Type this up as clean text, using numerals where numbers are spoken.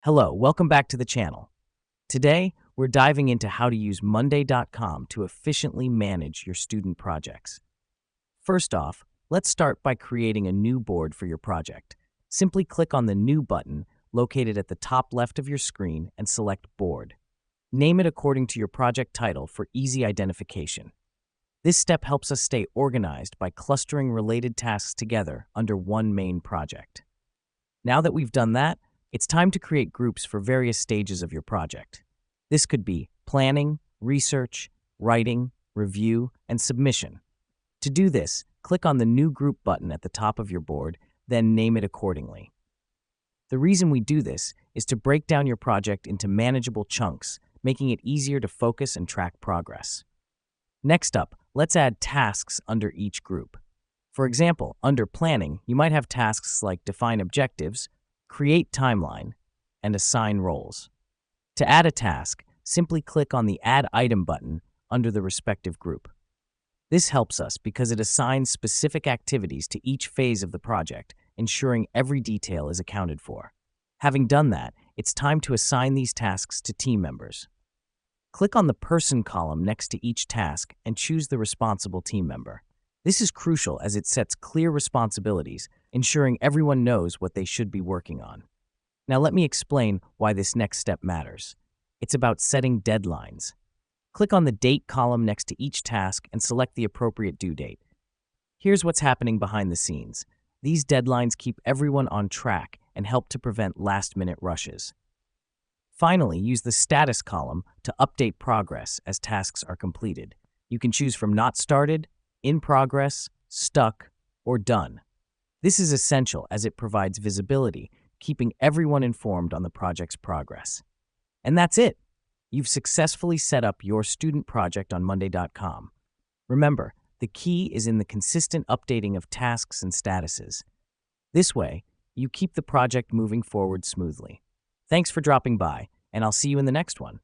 Hello, welcome back to the channel. Today, we're diving into how to use Monday.com to efficiently manage your student projects. First off, let's start by creating a new board for your project. Simply click on the New button located at the top left of your screen and select Board. Name it according to your project title for easy identification. This step helps us stay organized by clustering related tasks together under one main project. Now that we've done that, it's time to create groups for various stages of your project. This could be planning, research, writing, review, and submission. To do this, click on the New Group button at the top of your board, then name it accordingly. The reason we do this is to break down your project into manageable chunks, making it easier to focus and track progress. Next up, let's add tasks under each group. For example, under planning, you might have tasks like define objectives, create timeline, and assign roles. To add a task, simply click on the Add Item button under the respective group. This helps us because it assigns specific activities to each phase of the project, ensuring every detail is accounted for. Having done that, it's time to assign these tasks to team members. Click on the Person column next to each task and choose the responsible team member. This is crucial as it sets clear responsibilities, ensuring everyone knows what they should be working on. Now let me explain why this next step matters. It's about setting deadlines. Click on the Date column next to each task and select the appropriate due date. Here's what's happening behind the scenes. These deadlines keep everyone on track and help to prevent last-minute rushes. Finally, use the Status column to update progress as tasks are completed. You can choose from Not Started, In Progress, Stuck, or Done. This is essential as it provides visibility, keeping everyone informed on the project's progress. And that's it. You've successfully set up your student project on Monday.com. Remember, the key is in the consistent updating of tasks and statuses. This way, you keep the project moving forward smoothly. Thanks for dropping by, and I'll see you in the next one.